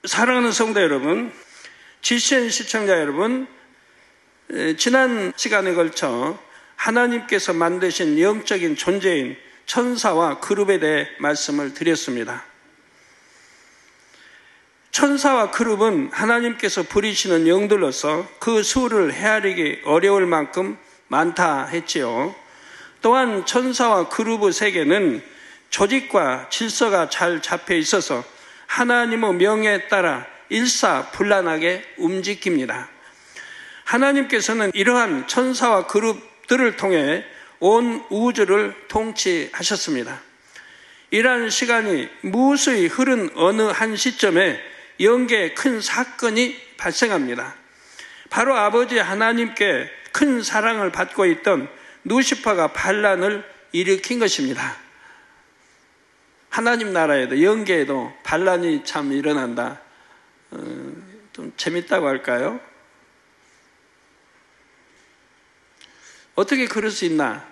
사랑하는 성도 여러분, GCN 시청자 여러분, 지난 시간에 걸쳐 하나님께서 만드신 영적인 존재인 천사와 그룹에 대해 말씀을 드렸습니다. 천사와 그룹은 하나님께서 부리시는 영들로서 그 수를 헤아리기 어려울 만큼 많다 했지요. 또한 천사와 그룹의 세계는 조직과 질서가 잘 잡혀 있어서 하나님의 명에 따라 일사불란하게 움직입니다. 하나님께서는 이러한 천사와 그룹들을 통해 온 우주를 통치하셨습니다. 이러한 시간이 무수히 흐른 어느 한 시점에 영계에 큰 사건이 발생합니다. 바로 아버지 하나님께 큰 사랑을 받고 있던 루시퍼가 반란을 일으킨 것입니다. 하나님 나라에도 영계에도 반란이 참 일어난다. 좀 재밌다고 할까요? 어떻게 그럴 수 있나?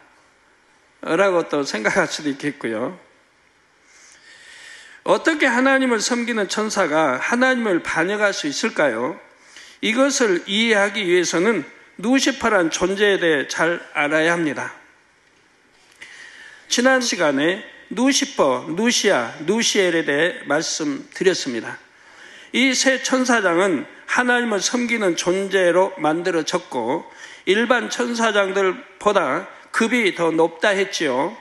라고 또 생각할 수도 있겠고요. 어떻게 하나님을 섬기는 천사가 하나님을 반역할 수 있을까요? 이것을 이해하기 위해서는 루시퍼란 존재에 대해 잘 알아야 합니다. 지난 시간에 루시퍼, 루시아, 루시엘에 대해 말씀드렸습니다. 이 세 천사장은 하나님을 섬기는 존재로 만들어졌고 일반 천사장들보다 급이 더 높다 했지요.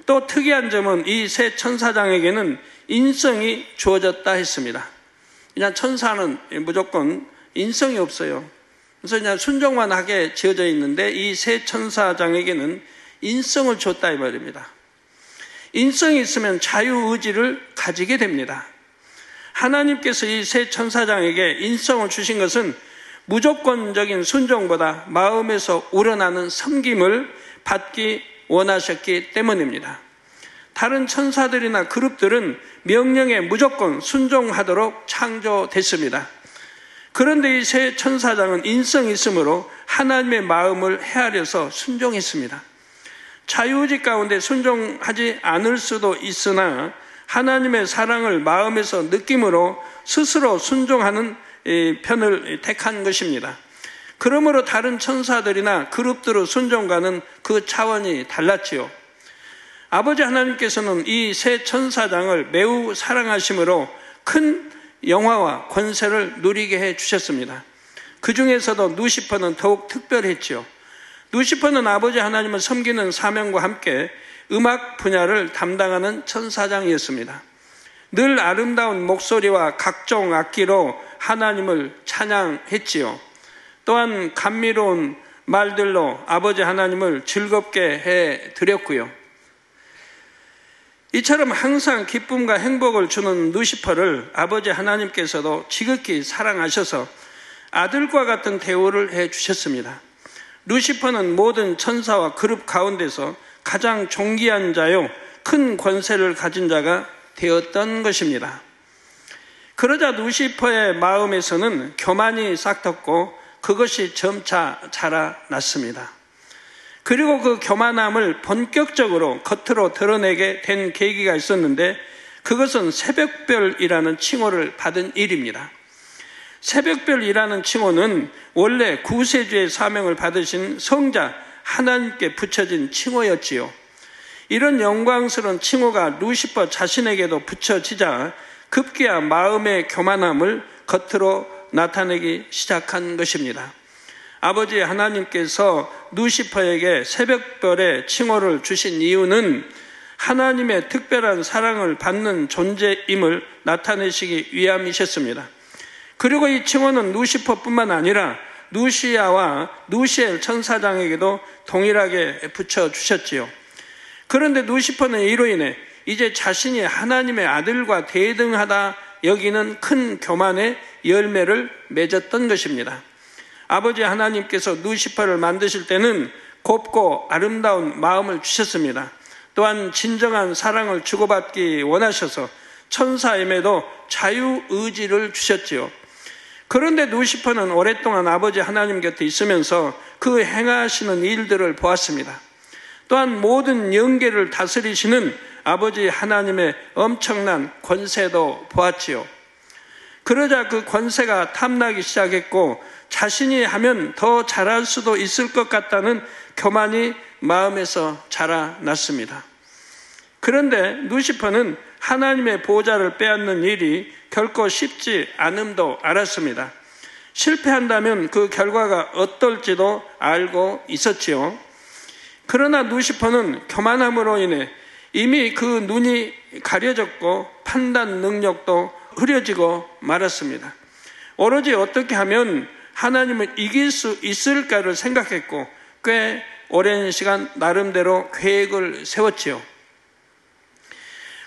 또 특이한 점은 이 세 천사장에게는 인성이 주어졌다 했습니다. 그냥 천사는 무조건 인성이 없어요. 그래서 그냥 순종만 하게 지어져 있는데 이 세 천사장에게는 인성을 줬다 이 말입니다. 인성이 있으면 자유의지를 가지게 됩니다. 하나님께서 이 세 천사장에게 인성을 주신 것은 무조건적인 순종보다 마음에서 우러나는 섬김을 받기 원하셨기 때문입니다. 다른 천사들이나 그룹들은 명령에 무조건 순종하도록 창조됐습니다. 그런데 이 세 천사장은 인성이 있으므로 하나님의 마음을 헤아려서 순종했습니다. 자유의지 가운데 순종하지 않을 수도 있으나 하나님의 사랑을 마음에서 느낌으로 스스로 순종하는 편을 택한 것입니다. 그러므로 다른 천사들이나 그룹들의 순종과는 그 차원이 달랐지요. 아버지 하나님께서는 이 세 천사장을 매우 사랑하심으로 큰 영화와 권세를 누리게 해주셨습니다. 그 중에서도 루시퍼는 더욱 특별했지요. 루시퍼는 아버지 하나님을 섬기는 사명과 함께 음악 분야를 담당하는 천사장이었습니다. 늘 아름다운 목소리와 각종 악기로 하나님을 찬양했지요. 또한 감미로운 말들로 아버지 하나님을 즐겁게 해드렸고요. 이처럼 항상 기쁨과 행복을 주는 루시퍼를 아버지 하나님께서도 지극히 사랑하셔서 아들과 같은 대우를 해주셨습니다. 루시퍼는 모든 천사와 그룹 가운데서 가장 존귀한 자요, 큰 권세를 가진 자가 되었던 것입니다. 그러자 루시퍼의 마음에서는 교만이 싹텄고 그것이 점차 자라났습니다. 그리고 그 교만함을 본격적으로 겉으로 드러내게 된 계기가 있었는데 그것은 새벽별이라는 칭호를 받은 일입니다. 새벽별이라는 칭호는 원래 구세주의 사명을 받으신 성자 하나님께 붙여진 칭호였지요. 이런 영광스러운 칭호가 루시퍼 자신에게도 붙여지자 급기야 마음의 교만함을 겉으로 나타내기 시작한 것입니다. 아버지 하나님께서 루시퍼에게 새벽별의 칭호를 주신 이유는 하나님의 특별한 사랑을 받는 존재임을 나타내시기 위함이셨습니다. 그리고 이 칭호는 루시퍼뿐만 아니라 루시아와 루시엘 천사장에게도 동일하게 붙여주셨지요. 그런데 루시퍼는 이로 인해 이제 자신이 하나님의 아들과 대등하다 여기는 큰 교만의 열매를 맺었던 것입니다. 아버지 하나님께서 루시퍼를 만드실 때는 곱고 아름다운 마음을 주셨습니다. 또한 진정한 사랑을 주고받기 원하셔서 천사임에도 자유의지를 주셨지요. 그런데 루시퍼는 오랫동안 아버지 하나님 곁에 있으면서 그 행하시는 일들을 보았습니다. 또한 모든 영계를 다스리시는 아버지 하나님의 엄청난 권세도 보았지요. 그러자 그 권세가 탐나기 시작했고 자신이 하면 더 잘할 수도 있을 것 같다는 교만이 마음에서 자라났습니다. 그런데 루시퍼는 하나님의 보좌를 빼앗는 일이 결코 쉽지 않음도 알았습니다. 실패한다면 그 결과가 어떨지도 알고 있었지요. 그러나 루시퍼는 교만함으로 인해 이미 그 눈이 가려졌고 판단 능력도 흐려지고 말았습니다. 오로지 어떻게 하면 하나님을 이길 수 있을까를 생각했고 꽤 오랜 시간 나름대로 계획을 세웠지요.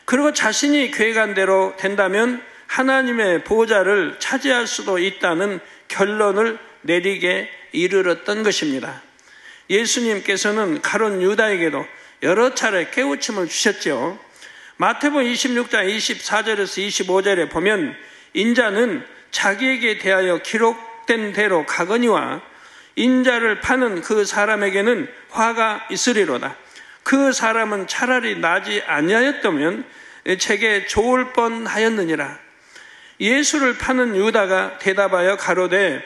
그리고 자신이 계획한 대로 된다면 하나님의 보좌를 차지할 수도 있다는 결론을 내리게 이르렀던 것입니다. 예수님께서는 가룟 유다에게도 여러 차례 깨우침을 주셨죠. 마태복음 26장 24절에서 25절에 보면 인자는 자기에게 대하여 기록된 대로 가거니와 인자를 파는 그 사람에게는 화가 있으리로다. 그 사람은 차라리 나지 아니하였다면 제게 좋을 뻔하였느니라. 예수를 파는 유다가 대답하여 가로되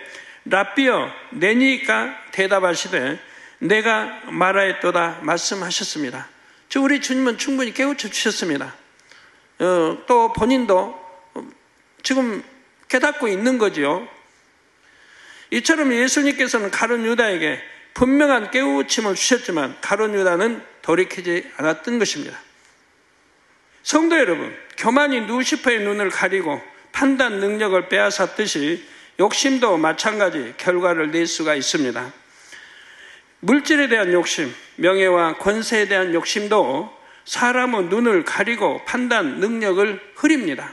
랍비여 내니까 대답하시되 내가 말하였도다 말씀하셨습니다. 우리 주님은 충분히 깨우쳐 주셨습니다. 또 본인도 지금 깨닫고 있는 거지요. 이처럼 예수님께서는 가룟 유다에게 분명한 깨우침을 주셨지만 가룟 유다는 돌이키지 않았던 것입니다. 성도 여러분, 교만이 루시퍼의 눈을 가리고 판단 능력을 빼앗았듯이 욕심도 마찬가지 결과를 낼 수가 있습니다. 물질에 대한 욕심, 명예와 권세에 대한 욕심도 사람의 눈을 가리고 판단 능력을 흐립니다.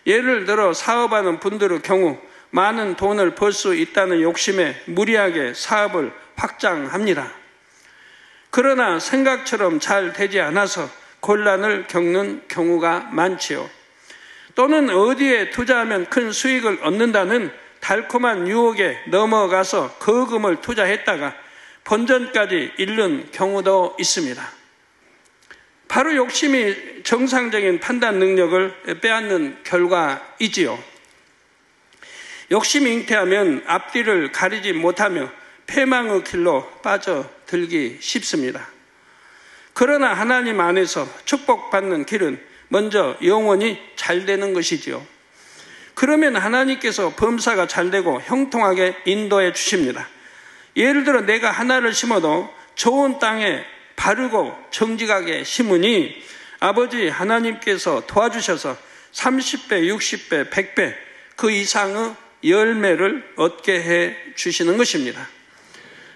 예를 들어 사업하는 분들의 경우 많은 돈을 벌 수 있다는 욕심에 무리하게 사업을 확장합니다. 그러나 생각처럼 잘 되지 않아서 곤란을 겪는 경우가 많지요. 또는 어디에 투자하면 큰 수익을 얻는다는 달콤한 유혹에 넘어가서 거금을 투자했다가 본전까지 잃는 경우도 있습니다. 바로 욕심이 정상적인 판단 능력을 빼앗는 결과이지요. 욕심이 잉태하면 앞뒤를 가리지 못하며 패망의 길로 빠져들기 쉽습니다. 그러나 하나님 안에서 축복받는 길은 먼저 영원히 잘 되는 것이지요. 그러면 하나님께서 범사가 잘 되고 형통하게 인도해 주십니다. 예를 들어 내가 하나를 심어도 좋은 땅에 바르고 정직하게 심으니 아버지 하나님께서 도와주셔서 30배, 60배, 100배 그 이상의 열매를 얻게 해 주시는 것입니다.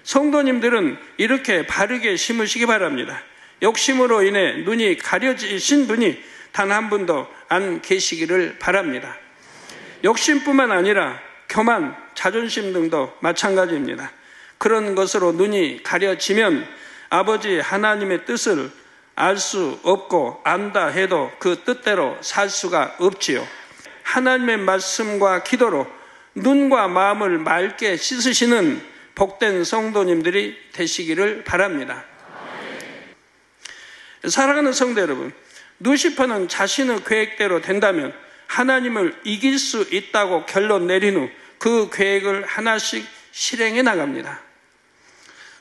성도님들은 이렇게 바르게 심으시기 바랍니다. 욕심으로 인해 눈이 가려지신 분이 단 한 분도 안 계시기를 바랍니다. 욕심뿐만 아니라 교만, 자존심 등도 마찬가지입니다. 그런 것으로 눈이 가려지면 아버지 하나님의 뜻을 알 수 없고 안다 해도 그 뜻대로 살 수가 없지요. 하나님의 말씀과 기도로 눈과 마음을 맑게 씻으시는 복된 성도님들이 되시기를 바랍니다. 사랑하는 성도 여러분, 루시퍼는 자신의 계획대로 된다면 하나님을 이길 수 있다고 결론 내린 후 그 계획을 하나씩 실행해 나갑니다.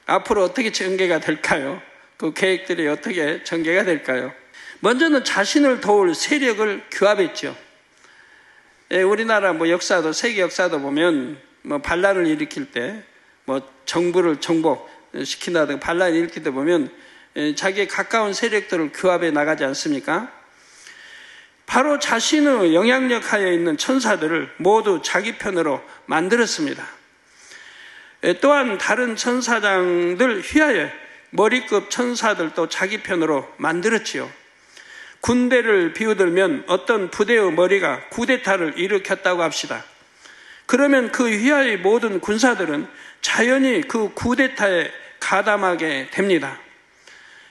앞으로 어떻게 전개가 될까요? 그 계획들이 어떻게 전개가 될까요? 먼저는 자신을 도울 세력을 규합했죠. 우리나라 역사도 세계 역사도 보면 반란을 일으킬 때 정부를 정복시킨다든가 반란을 일으킬 때 보면 자기의 가까운 세력들을 규합해 나가지 않습니까? 바로 자신의 영향력 하에 있는 천사들을 모두 자기 편으로 만들었습니다. 또한 다른 천사장들 휘하에 머리급 천사들도 자기 편으로 만들었지요. 군대를 비유들면 어떤 부대의 머리가 쿠데타를 일으켰다고 합시다. 그러면 그 휘하의 모든 군사들은 자연히 그 쿠데타에 가담하게 됩니다.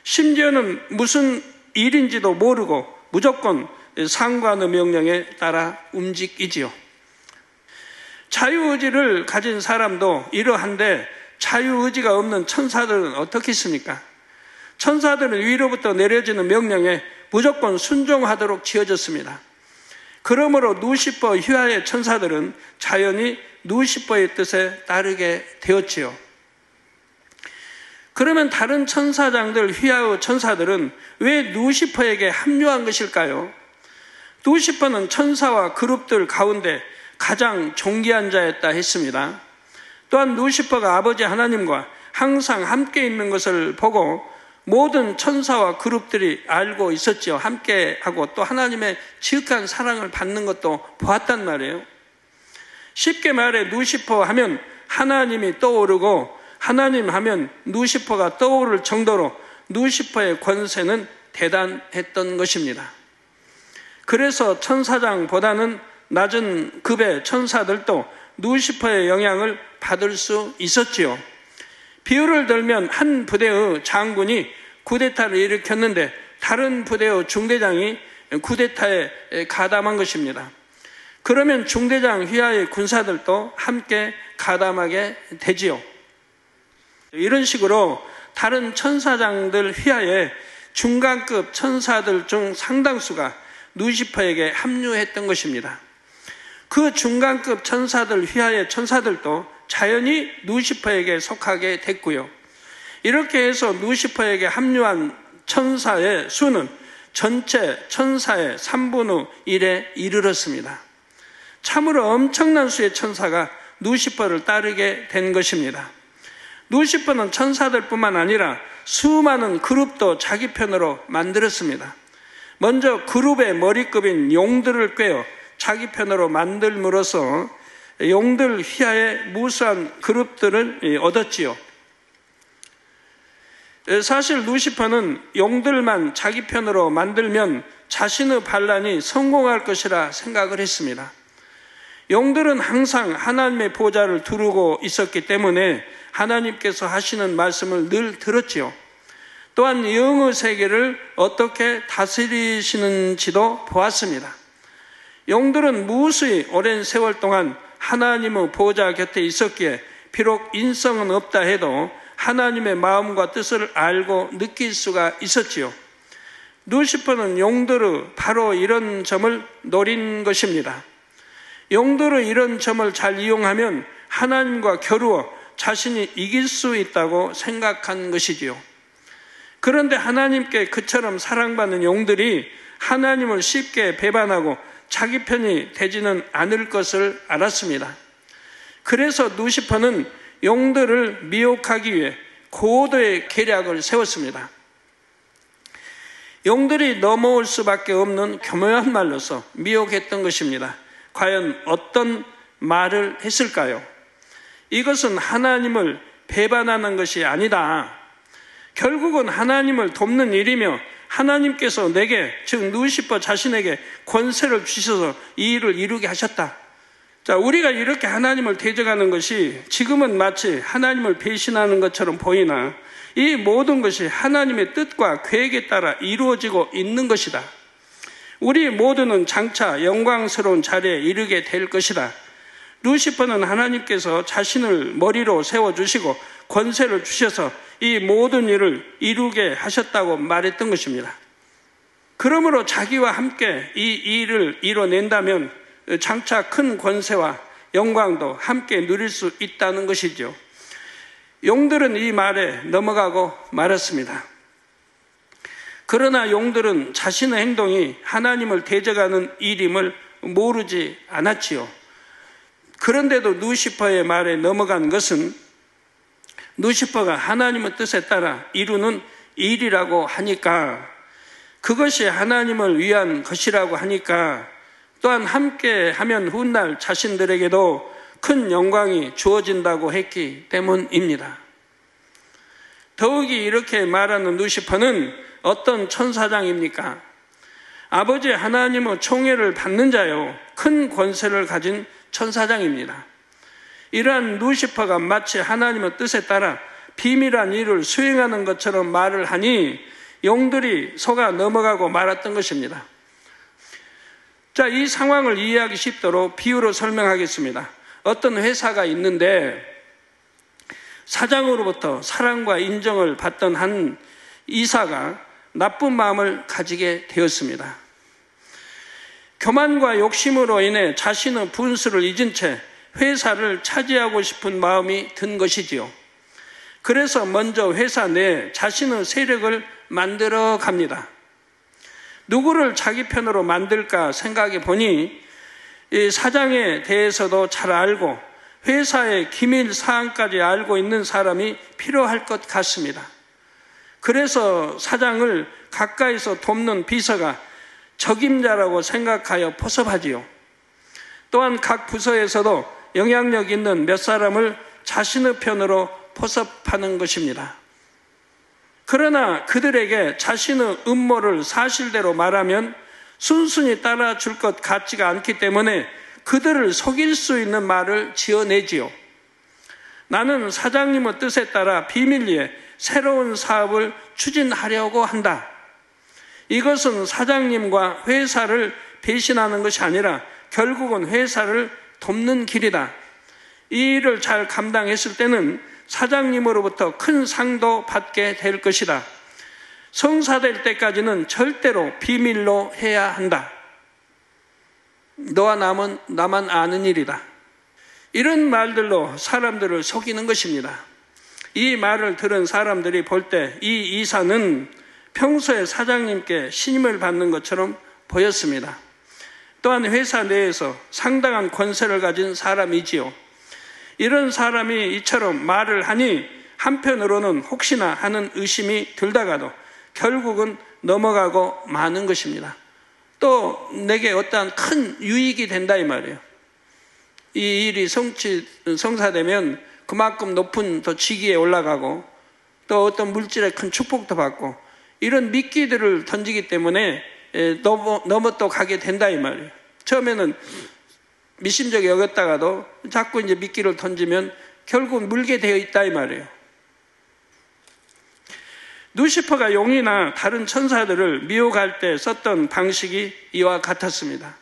심지어는 무슨 일인지도 모르고 무조건 상관의 명령에 따라 움직이지요. 자유의지를 가진 사람도 이러한데 자유의지가 없는 천사들은 어떻게 있습니까? 천사들은 위로부터 내려지는 명령에 무조건 순종하도록 지어졌습니다. 그러므로 누시퍼 휘하의 천사들은 자연히 누시퍼의 뜻에 따르게 되었지요. 그러면 다른 천사장들, 휘하의 천사들은 왜 누시퍼에게 합류한 것일까요? 누시퍼는 천사와 그룹들 가운데 가장 존귀한 자였다 했습니다. 또한 누시퍼가 아버지 하나님과 항상 함께 있는 것을 보고 모든 천사와 그룹들이 알고 있었지요. 함께하고 또 하나님의 지극한 사랑을 받는 것도 보았단 말이에요. 쉽게 말해 누시퍼 하면 하나님이 떠오르고 하나님 하면 누시퍼가 떠오를 정도로 누시퍼의 권세는 대단했던 것입니다. 그래서 천사장보다는 낮은 급의 천사들도 누시퍼의 영향을 받을 수 있었지요. 비유를 들면 한 부대의 장군이 쿠데타를 일으켰는데 다른 부대의 중대장이 쿠데타에 가담한 것입니다. 그러면 중대장 휘하의 군사들도 함께 가담하게 되지요. 이런 식으로 다른 천사장들 휘하에 중간급 천사들 중 상당수가 누시퍼에게 합류했던 것입니다. 그 중간급 천사들 휘하의 천사들도 자연히 누시퍼에게 속하게 됐고요. 이렇게 해서 누시퍼에게 합류한 천사의 수는 전체 천사의 3분의 1에 이르렀습니다. 참으로 엄청난 수의 천사가 누시퍼를 따르게 된 것입니다. 누시퍼는 천사들뿐만 아니라 수많은 그룹도 자기 편으로 만들었습니다. 먼저 그룹의 머리급인 용들을 꿰어 자기 편으로 만들므로써 용들 휘하의 무수한 그룹들을 얻었지요. 사실 누시퍼는 용들만 자기 편으로 만들면 자신의 반란이 성공할 것이라 생각을 했습니다. 용들은 항상 하나님의 보좌를 두르고 있었기 때문에 하나님께서 하시는 말씀을 늘 들었지요. 또한 영의 세계를 어떻게 다스리시는지도 보았습니다. 용들은 무수히 오랜 세월 동안 하나님의 보좌 곁에 있었기에 비록 인성은 없다 해도 하나님의 마음과 뜻을 알고 느낄 수가 있었지요. 누시퍼는 용들의 바로 이런 점을 노린 것입니다. 용들의 이런 점을 잘 이용하면 하나님과 겨루어 자신이 이길 수 있다고 생각한 것이지요. 그런데 하나님께 그처럼 사랑받는 용들이 하나님을 쉽게 배반하고 자기 편이 되지는 않을 것을 알았습니다. 그래서 누시퍼는 용들을 미혹하기 위해 고도의 계략을 세웠습니다. 용들이 넘어올 수밖에 없는 교묘한 말로서 미혹했던 것입니다. 과연 어떤 말을 했을까요? 이것은 하나님을 배반하는 것이 아니다. 결국은 하나님을 돕는 일이며 하나님께서 내게, 즉 누시퍼 자신에게 권세를 주셔서 이 일을 이루게 하셨다. 자, 우리가 이렇게 하나님을 대적하는 것이 지금은 마치 하나님을 배신하는 것처럼 보이나 이 모든 것이 하나님의 뜻과 계획에 따라 이루어지고 있는 것이다. 우리 모두는 장차 영광스러운 자리에 이르게 될 것이다. 루시퍼는 하나님께서 자신을 머리로 세워주시고 권세를 주셔서 이 모든 일을 이루게 하셨다고 말했던 것입니다. 그러므로 자기와 함께 이 일을 이뤄낸다면 장차 큰 권세와 영광도 함께 누릴 수 있다는 것이죠. 용들은 이 말에 넘어가고 말았습니다. 그러나 용들은 자신의 행동이 하나님을 대적하는 일임을 모르지 않았지요. 그런데도 누시퍼의 말에 넘어간 것은 누시퍼가 하나님의 뜻에 따라 이루는 일이라고 하니까, 그것이 하나님을 위한 것이라고 하니까, 또한 함께 하면 훗날 자신들에게도 큰 영광이 주어진다고 했기 때문입니다. 더욱이 이렇게 말하는 누시퍼는 어떤 천사장입니까? 아버지 하나님의 총애를 받는 자요, 큰 권세를 가진 천사장입니다. 이러한 누시퍼가 마치 하나님의 뜻에 따라 비밀한 일을 수행하는 것처럼 말을 하니 용들이 속아 넘어가고 말았던 것입니다. 자, 이 상황을 이해하기 쉽도록 비유로 설명하겠습니다. 어떤 회사가 있는데 사장으로부터 사랑과 인정을 받던 한 이사가 나쁜 마음을 가지게 되었습니다. 교만과 욕심으로 인해 자신의 분수를 잊은 채 회사를 차지하고 싶은 마음이 든 것이지요. 그래서 먼저 회사 내에 자신의 세력을 만들어 갑니다. 누구를 자기 편으로 만들까 생각해 보니 이 사장에 대해서도 잘 알고 회사의 기밀 사항까지 알고 있는 사람이 필요할 것 같습니다. 그래서 사장을 가까이서 돕는 비서가 적임자라고 생각하여 포섭하지요. 또한 각 부서에서도 영향력 있는 몇 사람을 자신의 편으로 포섭하는 것입니다. 그러나 그들에게 자신의 음모를 사실대로 말하면 순순히 따라줄 것 같지가 않기 때문에 그들을 속일 수 있는 말을 지어내지요. 나는 사장님의 뜻에 따라 비밀리에 새로운 사업을 추진하려고 한다. 이것은 사장님과 회사를 배신하는 것이 아니라 결국은 회사를 돕는 길이다. 이 일을 잘 감당했을 때는 사장님으로부터 큰 상도 받게 될 것이다. 성사될 때까지는 절대로 비밀로 해야 한다. 너와 나만 아는 일이다. 이런 말들로 사람들을 속이는 것입니다. 이 말을 들은 사람들이 볼 때 이 이사는 평소에 사장님께 신임을 받는 것처럼 보였습니다. 또한 회사 내에서 상당한 권세를 가진 사람이지요. 이런 사람이 이처럼 말을 하니 한편으로는 혹시나 하는 의심이 들다가도 결국은 넘어가고 마는 것입니다. 또 내게 어떠한 큰 유익이 된다 이 말이에요. 이 일이 성사되면 그만큼 높은 더 직위에 올라가고 또 어떤 물질의 큰 축복도 받고 이런 미끼들을 던지기 때문에 넘어 또 가게 된다 이 말이에요. 처음에는 미심쩍게 여겼다가도 자꾸 이제 미끼를 던지면 결국 물게 되어 있다 이 말이에요. 루시퍼가 용이나 다른 천사들을 미혹할 때 썼던 방식이 이와 같았습니다.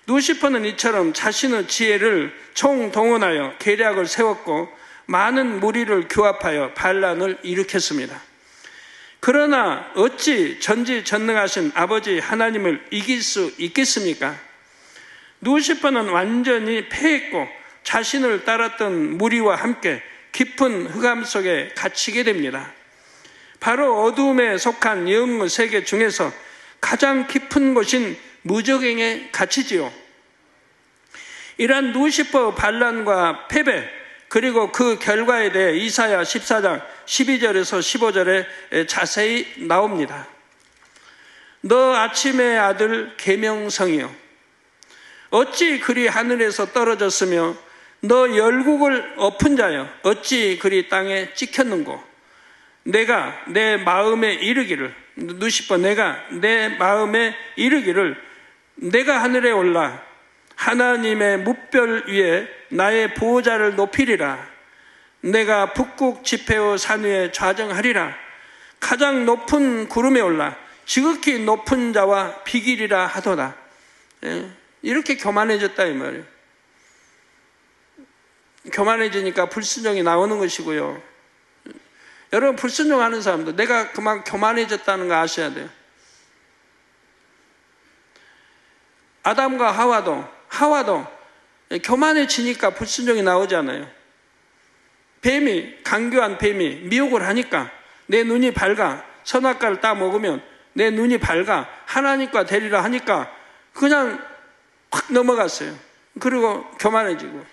루시퍼는 이처럼 자신의 지혜를 총동원하여 계략을 세웠고 많은 무리를 규합하여 반란을 일으켰습니다. 그러나 어찌 전지전능하신 아버지 하나님을 이길 수 있겠습니까? 루시퍼는 완전히 패했고 자신을 따랐던 무리와 함께 깊은 흑암 속에 갇히게 됩니다. 바로 어두움에 속한 영의 세계 중에서 가장 깊은 곳인 무적행에 갇히지요. 이러한 루시퍼 반란과 패배 그리고 그 결과에 대해 이사야 14장 12절에서 15절에 자세히 나옵니다. 너 아침의 아들 계명성이여 어찌 그리 하늘에서 떨어졌으며 너 열국을 엎은 자여 어찌 그리 땅에 찍혔는고 내가 내 마음에 이르기를 루시퍼 내가 내 마음에 이르기를 내가 하늘에 올라 하나님의 뭇별 위에 나의 보호자를 높이리라. 내가 북극 지폐의 산 위에 좌정하리라. 가장 높은 구름에 올라 지극히 높은 자와 비기리라 하도다. 이렇게 교만해졌다 이 말이에요. 교만해지니까 불순종이 나오는 것이고요. 여러분 불순종하는 사람도 내가 그만 교만해졌다는 거 아셔야 돼요. 아담과 하와도 교만해지니까 불순종이 나오잖아요. 강교한 뱀이 미혹을 하니까 내 눈이 밝아 선악과를 따먹으면 내 눈이 밝아 하나님과 되리라 하니까 그냥 확 넘어갔어요. 그리고 교만해지고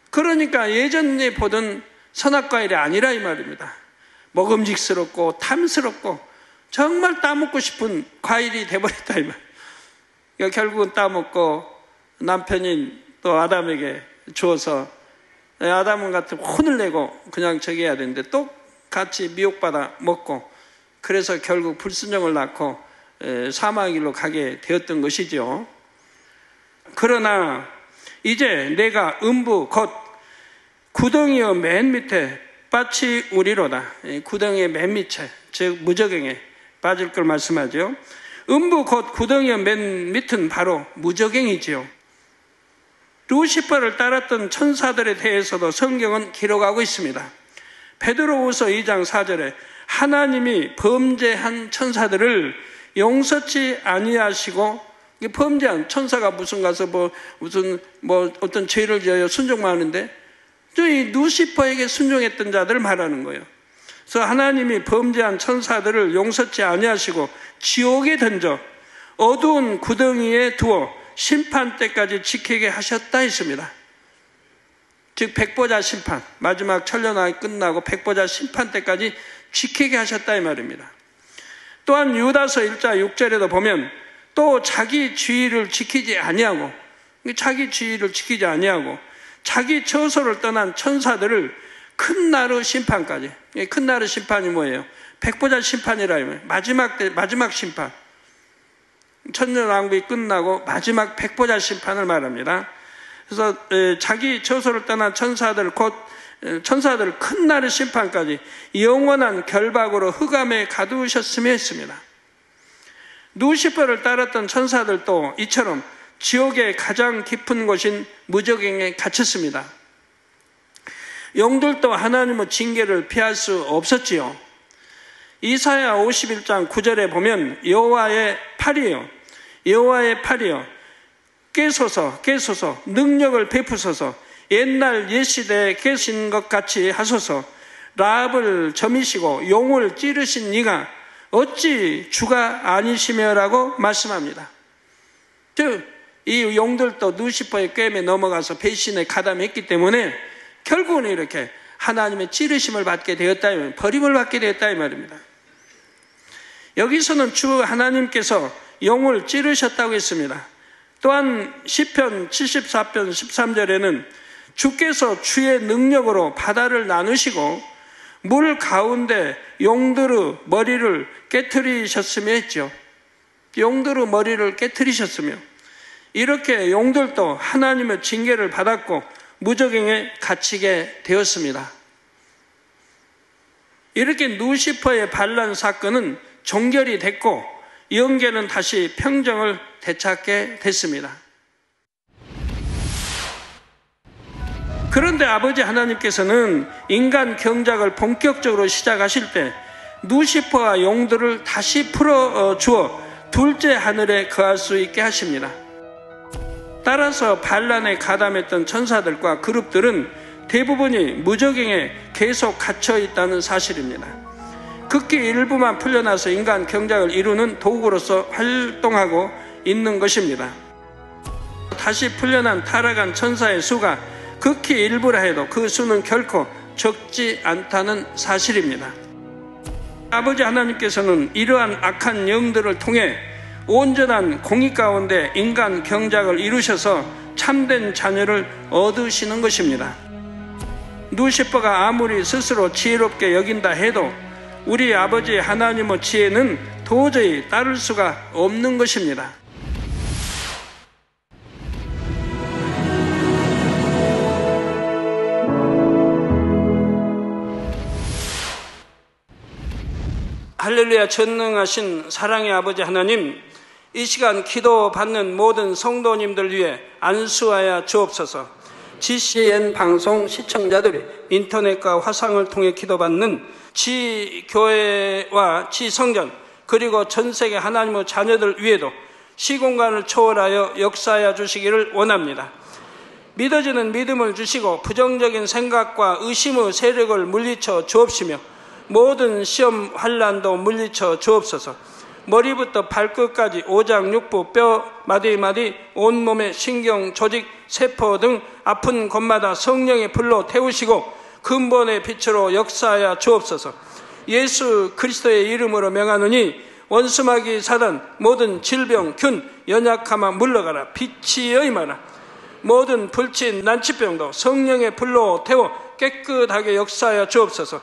그러니까 예전에 보던 선악과 일이 아니라 이 말입니다. 먹음직스럽고 탐스럽고 정말 따먹고 싶은 과일이 돼버렸다 이 말. 그러니까 결국은 따먹고 남편인 또 아담에게 주어서 아담은 같은 혼을 내고 그냥 저기 해야 되는데 또 같이 미혹받아 먹고 그래서 결국 불순종을 낳고 사망의 길로 가게 되었던 것이죠. 그러나 이제 내가 음부 곧 구덩이의 맨 밑에 빠치우리로다. 구덩이의 맨 밑에 즉 무저갱에 빠질 걸 말씀하죠. 음부 곧 구덩이의 맨 밑은 바로 무저갱이지요. 루시퍼를 따랐던 천사들에 대해서도 성경은 기록하고 있습니다. 베드로후서 2장 4절에 하나님이 범죄한 천사들을 용서치 아니하시고 범죄한 천사가 무슨 가서 무슨 어떤 죄를 지어요 순종만 하는데 이 루시퍼에게 순종했던 자들을 말하는 거예요. 그래서 하나님이 범죄한 천사들을 용서치 아니하시고 지옥에 던져 어두운 구덩이에 두어 심판 때까지 지키게 하셨다 했습니다. 즉 백보자 심판, 마지막 천년왕이 끝나고 백보자 심판 때까지 지키게 하셨다 이 말입니다. 또한 유다서 1장 6절에도 보면 또 자기 주의를 지키지 아니하고 자기 처소를 떠난 천사들을 큰 나루 심판까지. 큰 나루 심판이 뭐예요? 백보자 심판이라 마지막 심판. 천년왕국이 끝나고 마지막 백보자 심판을 말합니다. 그래서 자기 처소를 떠난 천사들 곧 천사들 큰 나루 심판까지 영원한 결박으로 흑암에 가두셨으며 했습니다. 루시퍼를 따랐던 천사들도 이처럼 지옥의 가장 깊은 곳인 무저갱에 갇혔습니다. 영들도 하나님의 징계를 피할 수 없었지요. 이사야 51장 9절에 보면 여호와의 팔이요 깨소서 능력을 베푸소서 옛날 옛시대에 계신 것 같이 하소서 라합을 점이시고 용을 찌르신 이가 어찌 주가 아니시며라고 말씀합니다. 즉 이 용들도 루시퍼의 꾀에 넘어가서 배신에 가담했기 때문에 결국은 이렇게 하나님의 찌르심을 받게 되었다, 버림을 받게 되었다 이 말입니다. 여기서는 주 하나님께서 용을 찌르셨다고 했습니다. 또한 시편 74편 13절에는 주께서 주의 능력으로 바다를 나누시고 물 가운데 용들의 머리를 깨트리셨으며 했죠. 용들의 머리를 깨트리셨으며 이렇게 용들도 하나님의 징계를 받았고 무저갱에 갇히게 되었습니다. 이렇게 루시퍼의 반란 사건은 종결이 됐고 영계는 다시 평정을 되찾게 됐습니다. 그런데 아버지 하나님께서는 인간 경작을 본격적으로 시작하실 때 루시퍼와 용들을 다시 풀어주어 둘째 하늘에 거할 수 있게 하십니다. 따라서 반란에 가담했던 천사들과 그룹들은 대부분이 무저갱에 계속 갇혀 있다는 사실입니다. 극히 일부만 풀려나서 인간 경작을 이루는 도구로서 활동하고 있는 것입니다. 다시 풀려난 타락한 천사의 수가 극히 일부라 해도 그 수는 결코 적지 않다는 사실입니다. 아버지 하나님께서는 이러한 악한 영들을 통해 온전한 공의 가운데 인간 경작을 이루셔서 참된 자녀를 얻으시는 것입니다. 루시퍼가 아무리 스스로 지혜롭게 여긴다 해도 우리 아버지 하나님의 지혜는 도저히 따를 수가 없는 것입니다. 할렐루야. 전능하신 사랑의 아버지 하나님, 이 시간 기도받는 모든 성도님들 위해 안수하여 주옵소서. GCN 방송 시청자들이 인터넷과 화상을 통해 기도받는 지교회와 지성전 그리고 전세계 하나님의 자녀들 위에도 시공간을 초월하여 역사하여 주시기를 원합니다. 믿어지는 믿음을 주시고 부정적인 생각과 의심의 세력을 물리쳐 주옵시며 모든 시험 환난도 물리쳐 주옵소서. 머리부터 발끝까지 오장육부, 뼈, 마디마디, 온몸의 신경, 조직, 세포 등 아픈 곳마다 성령의 불로 태우시고 근본의 빛으로 역사하여 주옵소서. 예수 그리스도의 이름으로 명하노니 원수마귀 사단 모든 질병, 균, 연약함아 물러가라. 빛이 임하라. 모든 불친, 난치병도 성령의 불로 태워 깨끗하게 역사하여 주옵소서.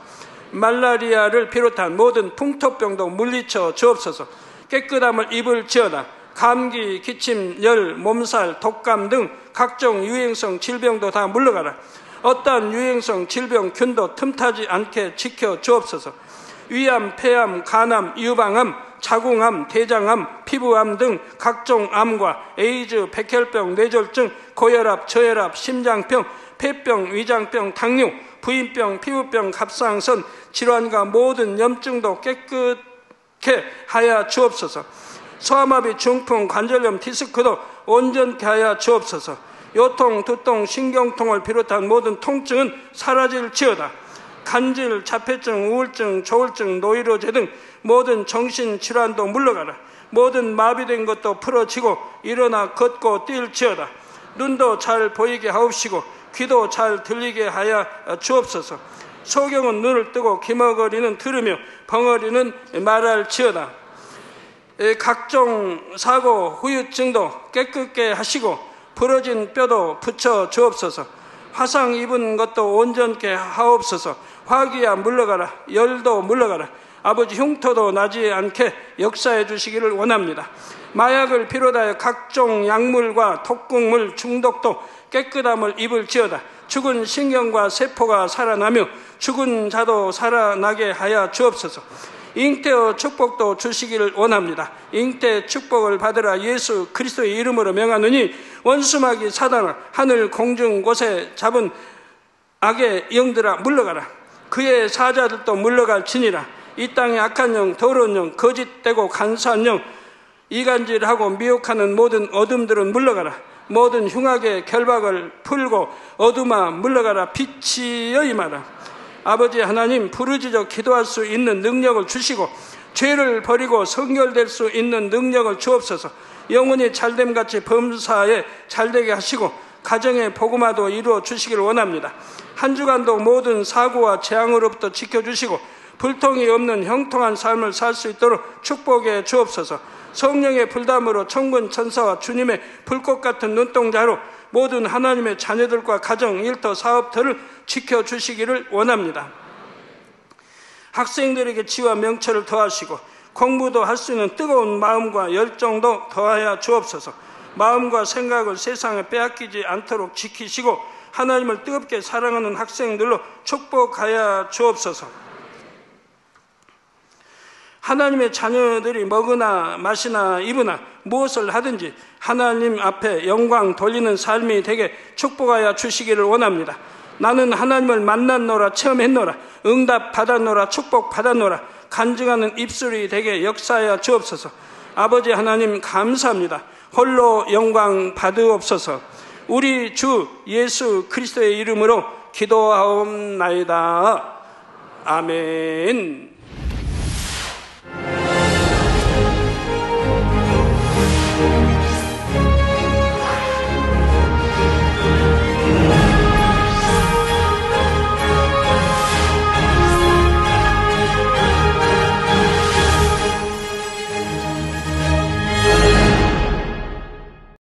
말라리아를 비롯한 모든 풍토병도 물리쳐 주옵소서. 깨끗함을 입을지어다. 감기, 기침, 열, 몸살, 독감 등 각종 유행성 질병도 다 물러가라. 어떠한 유행성 질병, 균도 틈타지 않게 지켜 주옵소서. 위암, 폐암, 간암, 유방암, 자궁암, 대장암, 피부암 등 각종 암과 에이즈, 백혈병, 뇌졸중, 고혈압, 저혈압, 심장병, 폐병, 위장병, 당뇨, 부인병, 피부병, 갑상선, 질환과 모든 염증도 깨끗게 하여 주옵소서. 소아마비, 중풍, 관절염, 디스크도 온전케 하여 주옵소서. 요통, 두통, 신경통을 비롯한 모든 통증은 사라질지어다. 간질, 자폐증, 우울증, 조울증, 노이로제 등 모든 정신질환도 물러가라. 모든 마비된 것도 풀어지고 일어나 걷고 뛸지어다. 눈도 잘 보이게 하옵시고 귀도 잘 들리게 하여 주옵소서. 소경은 눈을 뜨고 기머거리는 들으며 벙어리는 말할지어다. 각종 사고, 후유증도 깨끗게 하시고 부러진 뼈도 붙여 주옵소서. 화상 입은 것도 온전케 하옵소서. 화기야 물러가라. 열도 물러가라. 아버지, 흉터도 나지 않게 역사해 주시기를 원합니다. 마약을 비롯하여 각종 약물과 독극물 중독도 깨끗함을 입을지어다. 죽은 신경과 세포가 살아나며 죽은 자도 살아나게 하여 주옵소서. 잉태의 축복도 주시기를 원합니다. 잉태 축복을 받으라. 예수 그리스도의 이름으로 명하노니 원수마귀 사단아, 하늘 공중 곳에 잡은 악의 영들아 물러가라. 그의 사자들도 물러갈지니라. 이 땅의 악한 영, 더러운 영, 거짓되고 간사한 영, 이간질하고 미혹하는 모든 어둠들은 물러가라. 모든 흉악의 결박을 풀고 어둠아 물러가라. 빛이여 임하라. 아버지 하나님, 부르짖어 기도할 수 있는 능력을 주시고 죄를 버리고 성결될 수 있는 능력을 주옵소서. 영혼이 잘됨같이 범사에 잘되게 하시고 가정의 복음화도 이루어 주시기를 원합니다. 한 주간도 모든 사고와 재앙으로부터 지켜주시고 불통이 없는 형통한 삶을 살 수 있도록 축복해 주옵소서. 성령의 불담으로 천군 천사와 주님의 불꽃 같은 눈동자로 모든 하나님의 자녀들과 가정, 일터, 사업터를 지켜주시기를 원합니다. 학생들에게 지와 명철을 더하시고 공부도 할 수 있는 뜨거운 마음과 열정도 더하여 주옵소서. 마음과 생각을 세상에 빼앗기지 않도록 지키시고 하나님을 뜨겁게 사랑하는 학생들로 축복하여 주옵소서. 하나님의 자녀들이 먹으나 마시나 입으나 무엇을 하든지 하나님 앞에 영광 돌리는 삶이 되게 축복하여 주시기를 원합니다. 나는 하나님을 만났노라, 체험했노라, 응답 받았노라, 축복 받았노라, 간증하는 입술이 되게 역사하여 주옵소서. 아버지 하나님 감사합니다. 홀로 영광 받으옵소서. 우리 주 예수 그리스도의 이름으로 기도하옵나이다. 아멘.